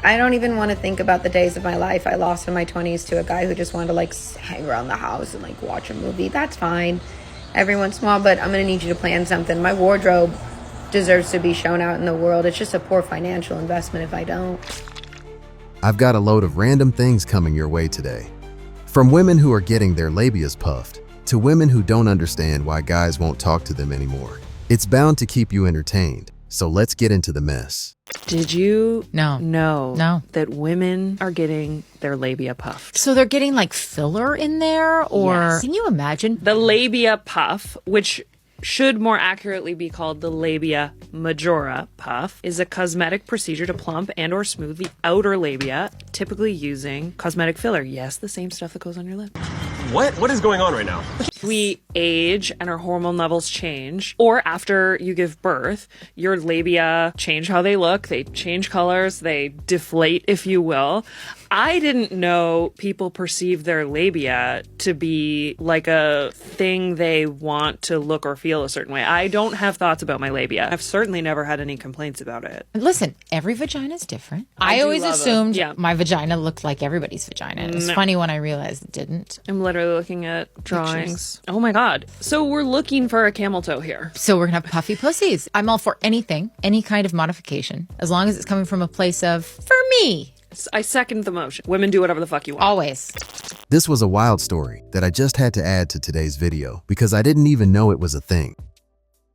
I don't even want to think about the days of my life I lost in my 20s to a guy who just wanted to like hang around the house and like watch a movie. That's fine every once in a while, but I'm going to need you to plan something. My wardrobe deserves to be shown out in the world. It's just a poor financial investment if I don't. I've got a load of random things coming your way today. From women who are getting their labias puffed, to women who don't understand why guys won't talk to them anymore. It's bound to keep you entertained, so let's get into the mess. Did you know that women are getting their labia puffed? So they're getting like filler in there, or Yes. Can you imagine? The labia puff, which should more accurately be called the labia majora puff, is a cosmetic procedure to plump and or smooth the outer labia, typically using cosmetic filler. Yes, the same stuff that goes on your lip. What is going on right now? We age and our hormone levels change, or after you give birth, your labia change how they look, they change colors, they deflate, if you will. I didn't know people perceive their labia to be like a thing they want to look or feel a certain way. I don't have thoughts about my labia. I've certainly never had any complaints about it. Listen, every vagina is different. I I always love it. assumed Yeah. my vagina looked like everybody's vagina. It was No. funny when I realized it didn't. I'm literally looking at drawings. Oh my God. So we're looking for a camel toe here. So we're gonna have puffy pussies. I'm all for anything, any kind of modification, as long as it's coming from a place of, for me, I second the motion. Women do whatever the fuck you want. always. This was a wild story that I just had to add to today's video because I didn't even know it was a thing.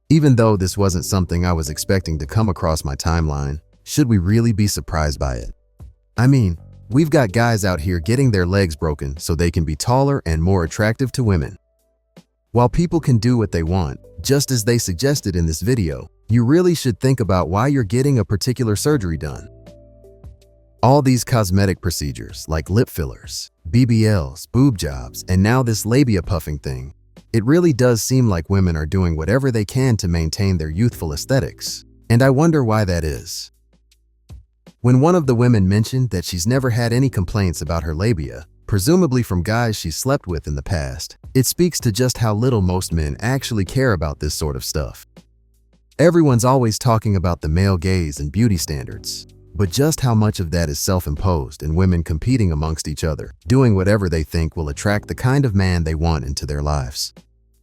Even though this wasn't something I was expecting to come across my timeline, should we really be surprised by it? I mean, we've got guys out here getting their legs broken so they can be taller and more attractive to women. While people can do what they want, just as they suggested in this video, you really should think about why you're getting a particular surgery done. All these cosmetic procedures like lip fillers, BBLs, boob jobs, and now this labia puffing thing, it really does seem like women are doing whatever they can to maintain their youthful aesthetics. And I wonder why that is. When one of the women mentioned that she's never had any complaints about her labia, presumably from guys she's slept with in the past, it speaks to just how little most men actually care about this sort of stuff. Everyone's always talking about the male gaze and beauty standards, but just how much of that is self-imposed and women competing amongst each other, doing whatever they think will attract the kind of man they want into their lives.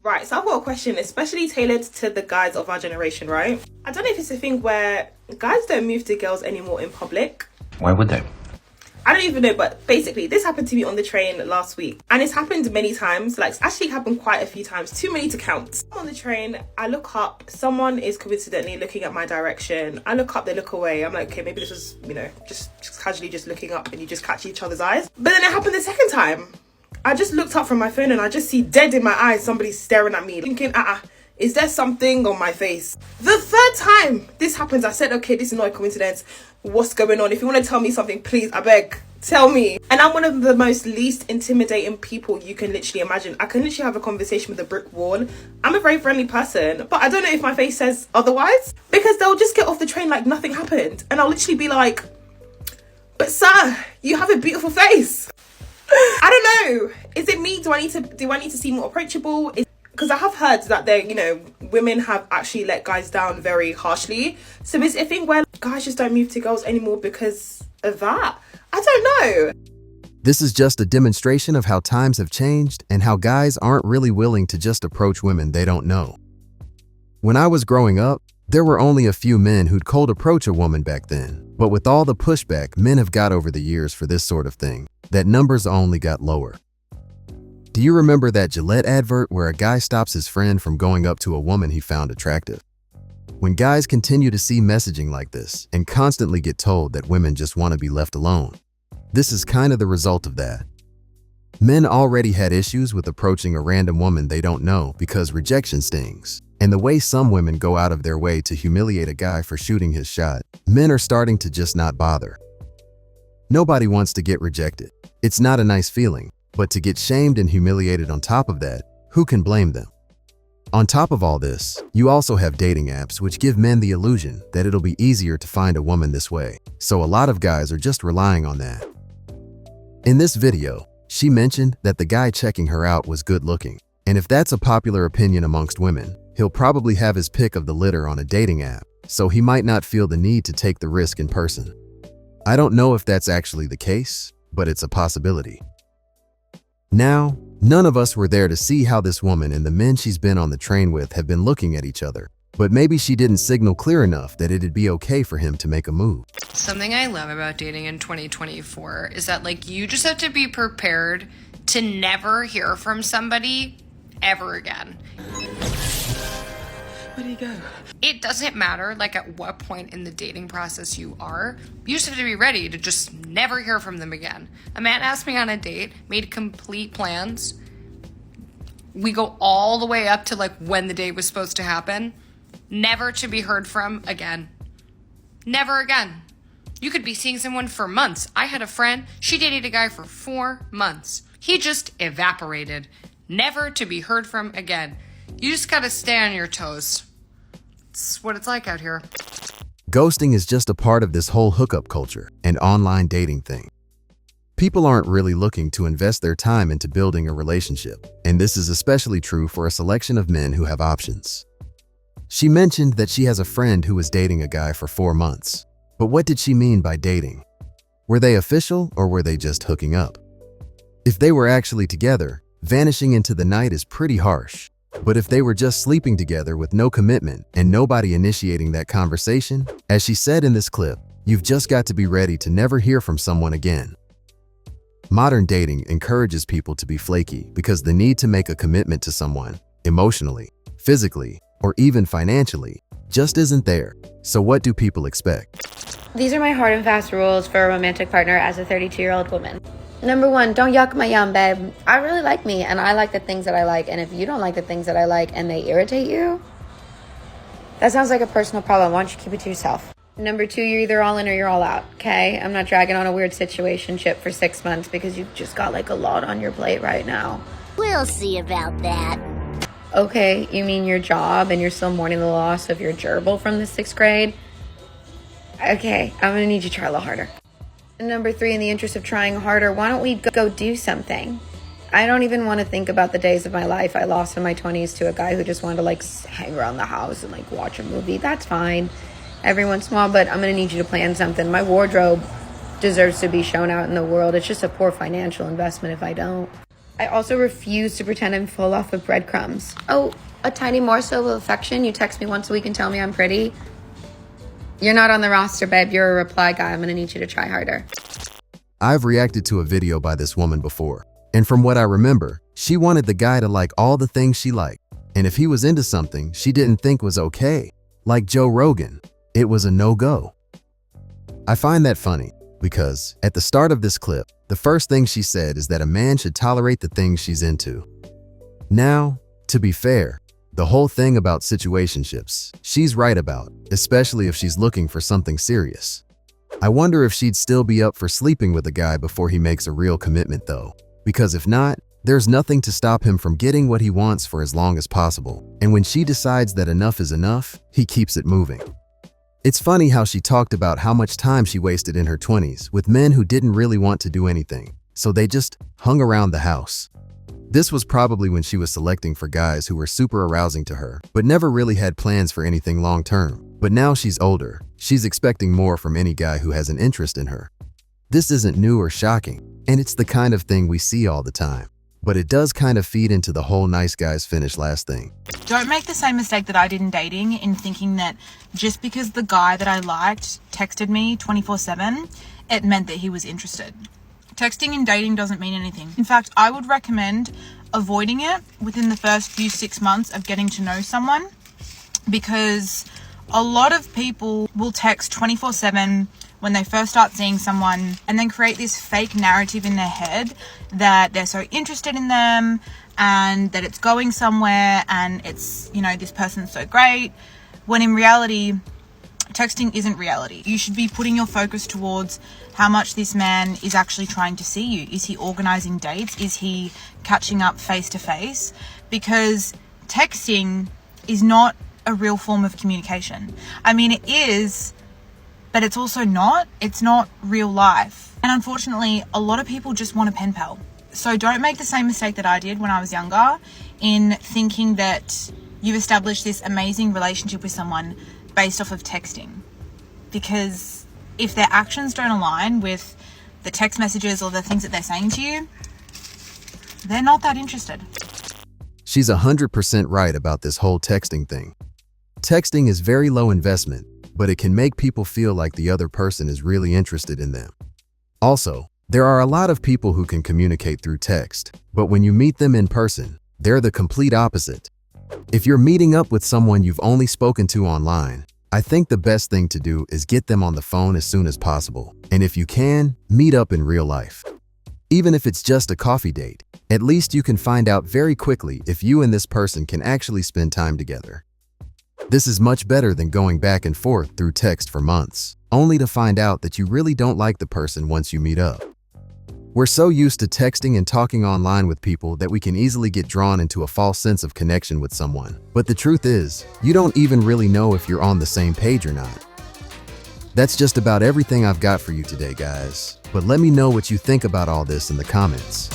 Right, so I've got a question, especially tailored to the guys of our generation, right? I don't know if it's a thing where guys don't move to girls anymore in public. Why would they? I don't even know, but basically this happened to me on the train last week. And it's happened many times, like it's actually happened quite a few times, too many to count. I'm on the train, I look up, someone is coincidentally looking at my direction. I look up, they look away. I'm like, okay, maybe this was, just casually just looking up and you just catch each other's eyes. But then it happened the second time. I just looked up from my phone and I just see dead in my eyes, somebody staring at me, thinking, is there something on my face? The third time this happens, I said, okay, this is not a coincidence. What's going on? If you want to tell me something, please, I beg, tell me. And I'm one of the most least intimidating people you can literally imagine. I can literally have a conversation with a brick wall. I'm a very friendly person, but I don't know if my face says otherwise, because they'll just get off the train like nothing happened. And I'll literally be like, but sir, you have a beautiful face. I don't know. Is it me? Do I need to seem more approachable? Because I have heard that women have actually let guys down very harshly. So is it a thing where guys just don't move to girls anymore because of that? I don't know. This is just a demonstration of how times have changed and how guys aren't really willing to just approach women they don't know. When I was growing up, there were only a few men who'd cold approach a woman back then. But with all the pushback men have got over the years for this sort of thing, that numbers only got lower. Do you remember that Gillette advert where a guy stops his friend from going up to a woman he found attractive? When guys continue to see messaging like this and constantly get told that women just want to be left alone, this is kind of the result of that. Men already had issues with approaching a random woman they don't know because rejection stings. And the way some women go out of their way to humiliate a guy for shooting his shot, men are starting to just not bother. Nobody wants to get rejected. It's not a nice feeling, but to get shamed and humiliated on top of that, who can blame them? On top of all this, you also have dating apps which give men the illusion that it'll be easier to find a woman this way. So a lot of guys are just relying on that. In this video, she mentioned that the guy checking her out was good looking. And if that's a popular opinion amongst women, he'll probably have his pick of the litter on a dating app, so he might not feel the need to take the risk in person. I don't know if that's actually the case, but it's a possibility. Now, none of us were there to see how this woman and the men she's been on the train with have been looking at each other, but maybe she didn't signal clear enough that it'd be okay for him to make a move. Something I love about dating in 2024 is that, like, you just have to be prepared to never hear from somebody ever again. Where do you go? It doesn't matter, like, at what point in the dating process you are. You just have to be ready to just never hear from them again. A man asked me on a date, made complete plans. We go all the way up to, like, when the date was supposed to happen. Never to be heard from again. Never again. You could be seeing someone for months. I had a friend, she dated a guy for 4 months. He just evaporated. Never to be heard from again. You just gotta stay on your toes. It's what it's like out here. Ghosting is just a part of this whole hookup culture and online dating thing. People aren't really looking to invest their time into building a relationship, and this is especially true for a selection of men who have options. She mentioned that she has a friend who was dating a guy for 4 months. But what did she mean by dating? Were they official or were they just hooking up? If they were actually together, vanishing into the night is pretty harsh. But if they were just sleeping together with no commitment and nobody initiating that conversation, as she said in this clip, you've just got to be ready to never hear from someone again. Modern dating encourages people to be flaky because the need to make a commitment to someone, emotionally, physically, or even financially, just isn't there. So what do people expect? These are my hard and fast rules for a romantic partner as a 32-year-old woman. Number 1, don't yuck my yum, babe. I really like me, and I like the things that I like. And if you don't like the things that I like and they irritate you, that sounds like a personal problem. Why don't you keep it to yourself? Number 2, you're either all in or you're all out, okay? I'm not dragging on a weird situationship for 6 months because you've just got like a lot on your plate right now. We'll see about that. Okay, you mean your job and you're still mourning the loss of your gerbil from the 6th grade? Okay, I'm gonna need you to try a little harder. Number 3, in the interest of trying harder, why don't we go do something? I don't even want to think about the days of my life I lost in my 20s to a guy who just wanted to like hang around the house and like watch a movie. That's fine every once in a while, but I'm gonna need you to plan something. My wardrobe deserves to be shown out in the world. It's just a poor financial investment if I don't. I also refuse to pretend I'm full off of breadcrumbs. Oh, a tiny morsel of affection. You text me once a week and tell me I'm pretty. You're not on the roster, babe. You're a reply guy. I'm gonna need you to try harder. I've reacted to a video by this woman before, and from what I remember, she wanted the guy to like all the things she liked, and if he was into something she didn't think was okay, like Joe Rogan, it was a no-go. I find that funny because at the start of this clip, the first thing she said is that a man should tolerate the things she's into. Now, to be fair, the whole thing about situationships, she's right about, especially if she's looking for something serious. I wonder if she'd still be up for sleeping with a guy before he makes a real commitment though, because if not, there's nothing to stop him from getting what he wants for as long as possible, and when she decides that enough is enough, he keeps it moving. It's funny how she talked about how much time she wasted in her 20s with men who didn't really want to do anything, so they just hung around the house. This was probably when she was selecting for guys who were super arousing to her, but never really had plans for anything long term. But now she's older, she's expecting more from any guy who has an interest in her. This isn't new or shocking, and it's the kind of thing we see all the time. But it does kind of feed into the whole nice guys finish last thing. Don't make the same mistake that I did in dating in thinking that just because the guy that I liked texted me 24/7, it meant that he was interested. Texting in dating doesn't mean anything. In fact, I would recommend avoiding it within the first few 6 months of getting to know someone, because a lot of people will text 24/7 when they first start seeing someone and then create this fake narrative in their head that they're so interested in them and that it's going somewhere and it's, you know, this person's so great, when in reality, texting isn't reality. You should be putting your focus towards how much this man is actually trying to see you. Is he organizing dates? Is he catching up face to face? Because texting is not a real form of communication. I mean, it is, but it's also not. It's not real life. And unfortunately, a lot of people just want a pen pal. So don't make the same mistake that I did when I was younger in thinking that you've established this amazing relationship with someone based off of texting, because if their actions don't align with the text messages or the things that they're saying to you, they're not that interested. She's 100% right about this whole texting thing. Texting is very low investment, but it can make people feel like the other person is really interested in them. Also, there are a lot of people who can communicate through text, but when you meet them in person, they're the complete opposite. If you're meeting up with someone you've only spoken to online, I think the best thing to do is get them on the phone as soon as possible. And if you can, meet up in real life. Even if it's just a coffee date, at least you can find out very quickly if you and this person can actually spend time together. This is much better than going back and forth through text for months, only to find out that you really don't like the person once you meet up. We're so used to texting and talking online with people that we can easily get drawn into a false sense of connection with someone. But the truth is, you don't even really know if you're on the same page or not. That's just about everything I've got for you today, guys. But let me know what you think about all this in the comments.